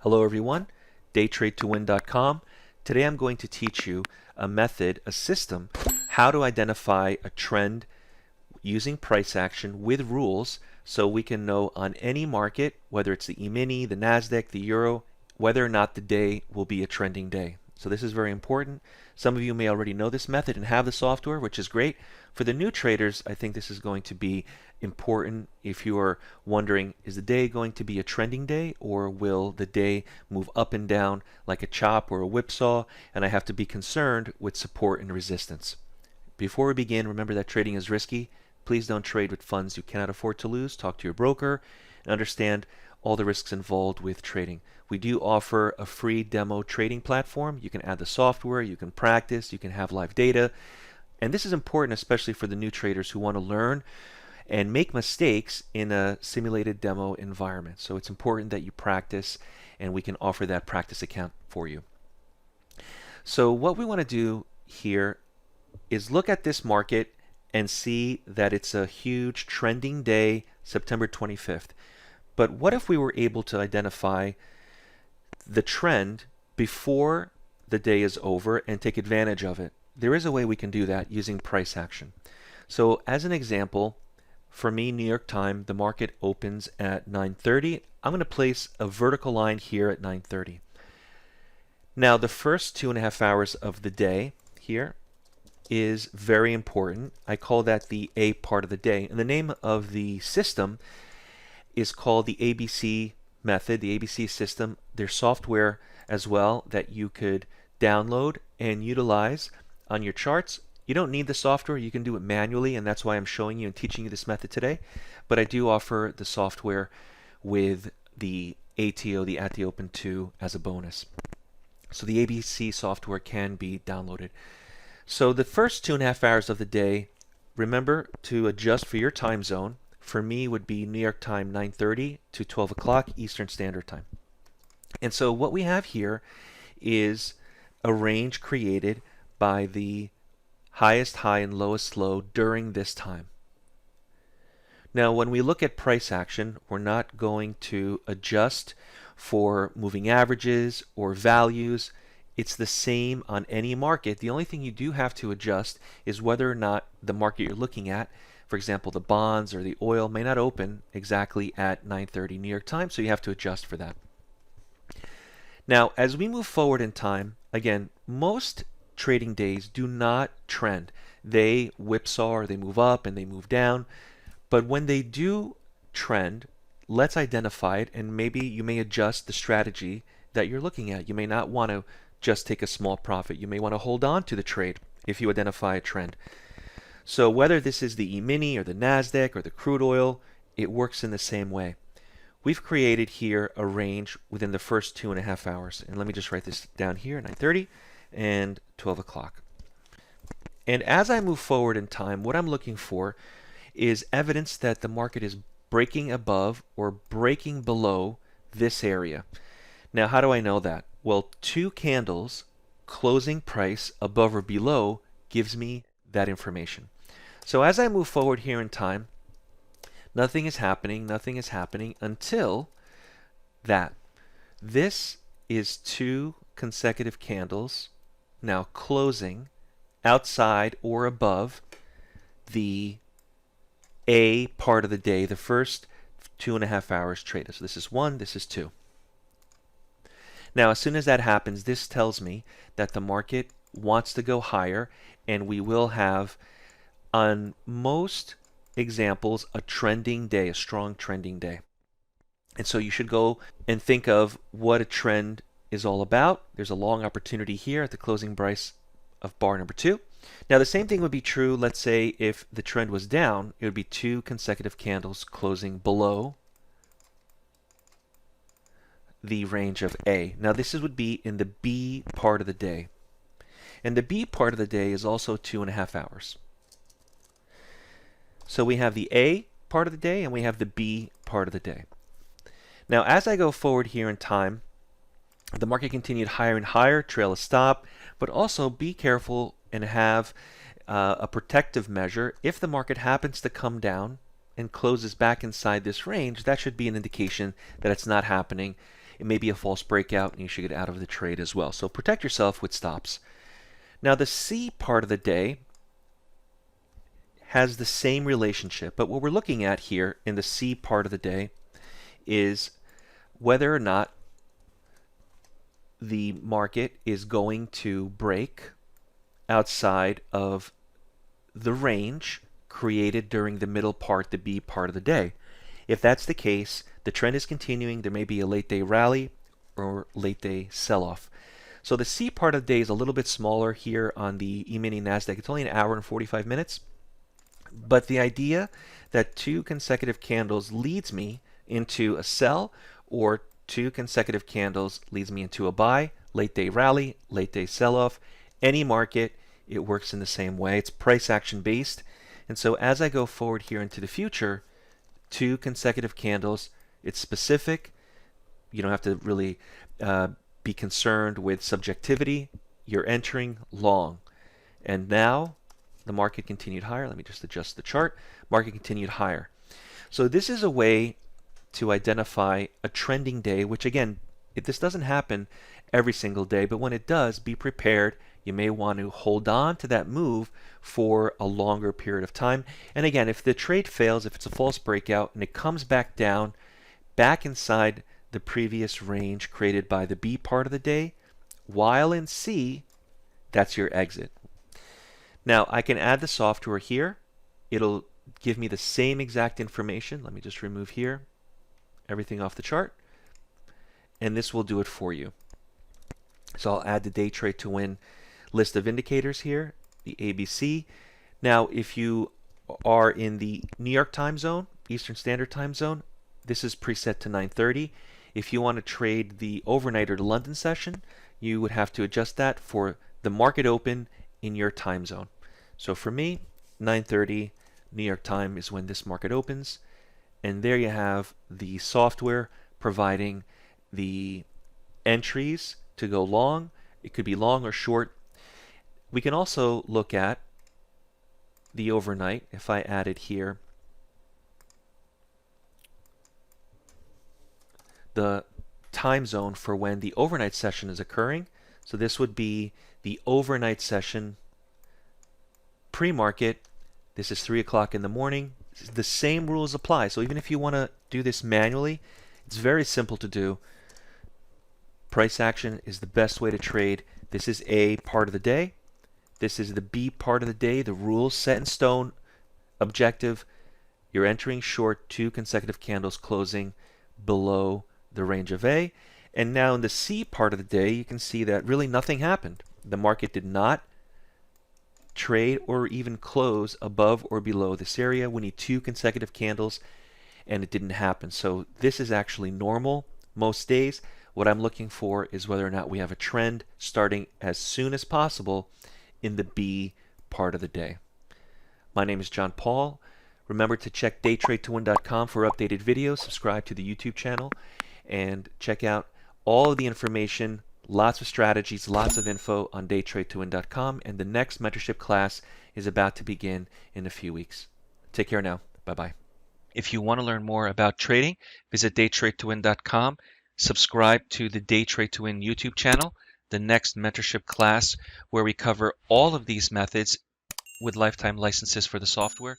Hello everyone, DayTradeToWin.com. Today I'm going to teach you a method, a system, how to identify a trend using price action with rules so we can know on any market, whether it's the E-mini, the NASDAQ, the Euro, whether or not the day will be a trending day. So this is very important. Some of you may already know this method and have the software, which is great. For the new traders, I think this is going to be important if you are wondering, is the day going to be a trending day, or will the day move up and down like a chop or a whipsaw, and I have to be concerned with support and resistance. Before we begin, remember that trading is risky. Please don't trade with funds you cannot afford to lose. Talk to your broker and understand all the risks involved with trading. We do offer a free demo trading platform. You can add the software, you can practice, you can have live data. And this is important especially for the new traders who want to learn and make mistakes in a simulated demo environment. So it's important that you practice, and we can offer that practice account for you. So what we want to do here is look at this market and see that it's a huge trending day, September 25th. But what if we were able to identify the trend before the day is over and take advantage of it? There is a way we can do that using price action. So as an example, for me, New York time, the market opens at 9:30. I'm going to place a vertical line here at 9:30. Now the first 2.5 hours of the day here is very important. I call that the A part of the day. And the name of the system is called the ABC method, the ABC system. There's software as well that you could download and utilize on your charts. You don't need the software, you can do it manually, and that's why I'm showing you and teaching you this method today. But I do offer the software with the ATO, the At the Open 2, as a bonus. So the ABC software can be downloaded. So the first 2.5 hours of the day, remember to adjust for your time zone. For me would be New York time 9:30 to 12 o'clock Eastern Standard Time. And so what we have here is a range created by the highest high and lowest low during this time. Now when we look at price action, we're not going to adjust for moving averages or values. It's the same on any market. The only thing you do have to adjust is whether or not the market you're looking at, for example the bonds or the oil, may not open exactly at 9:30 New York time, so you have to adjust for that. Now as we move forward in time, again, most trading days do not trend. They whipsaw, or they move up and they move down. But when they do trend, let's identify it, and maybe you may adjust the strategy that you're looking at. You may not want to just take a small profit. You may want to hold on to the trade if you identify a trend. So whether this is the E-mini or the NASDAQ or the crude oil, it works in the same way. We've created here a range within the first 2.5 hours. And let me just write this down here, 9:30 and 12 o'clock. And as I move forward in time, what I'm looking for is evidence that the market is breaking above or breaking below this area. Now how do I know that? Well, 2 candles closing price above or below gives me that information. So as I move forward here in time, nothing is happening until that. This is 2 consecutive candles now closing outside or above the A part of the day, the first 2.5 hours traded. So this is 1, this is 2. Now as soon as that happens, this tells me that the market wants to go higher, and we will have, on most examples, a trending day, a strong trending day. And so you should go and think of what a trend is all about. There's a long opportunity here at the closing price of bar number 2. Now the same thing would be true, let's say, if the trend was down. It would be 2 consecutive candles closing below the range of A. Now this would be in the B part of the day. And the B part of the day is also 2.5 hours. So we have the A part of the day and we have the B part of the day. Now as I go forward here in time, the market continued higher and higher, trail a stop, but also be careful and have a protective measure. If the market happens to come down and closes back inside this range, that should be an indication that it's not happening it may be a false breakout and you should get out of the trade as well. So protect yourself with stops. Now the C part of the day has the same relationship, but what we're looking at here in the C part of the day is whether or not the market is going to break outside of the range created during the middle part, the B part of the day. If that's the case, the trend is continuing. There may be a late day rally or late day sell-off. So the C part of the day is a little bit smaller here on the E-mini NASDAQ. It's only an hour and 45 minutes. But the idea that 2 consecutive candles leads me into a sell, or 2 consecutive candles leads me into a buy, late day rally, late day sell-off, any market, it works in the same way. It's price action based. And so as I go forward here into the future, 2 consecutive candles, it's specific. You don't have to really be concerned with subjectivity. You're entering long. And now the market continued higher. Let me just adjust the chart. Market continued higher. So this is a way to identify a trending day, which again, this doesn't happen every single day, but when it does, be prepared. You may want to hold on to that move for a longer period of time. And again, if the trade fails, if it's a false breakout and it comes back down, back inside the previous range created by the B part of the day, while in C, that's your exit. Now, I can add the software here. It'll give me the same exact information. Let me just remove here everything off the chart. And this will do it for you. So I'll add the DayTradeToWin list of indicators here, the ABC. Now, if you are in the New York time zone, Eastern Standard Time Zone, this is preset to 9:30. If you want to trade the overnight or the London session, you would have to adjust that for the market open in your time zone. So for me, 9:30 New York time is when this market opens. And there you have the software providing the entries to go long. It could be long or short. We can also look at the overnight. If I added here the time zone for when the overnight session is occurring. So this would be the overnight session pre-market. This is 3 o'clock in the morning. The same rules apply. So even if you want to do this manually, it's very simple to do. Price action is the best way to trade. This is A part of the day. This is the B part of the day. The rules set in stone. Objective. You're entering short, 2 consecutive candles closing below the range of A. And now in the C part of the day, you can see that really nothing happened. The market did not trade or even close above or below this area. We need 2 consecutive candles, and it didn't happen. So this is actually normal most days. What I'm looking for is whether or not we have a trend starting as soon as possible in the B part of the day. My name is John Paul. Remember to check DayTradeToWin.com for updated videos, subscribe to the YouTube channel, and check out all of the information, lots of strategies, lots of info on DayTradeToWin.com, and the next mentorship class is about to begin in a few weeks. Take care now. Bye-bye. If you want to learn more about trading, visit DayTradeToWin.com, subscribe to the DayTradeToWin YouTube channel, the next mentorship class where we cover all of these methods with lifetime licenses for the software.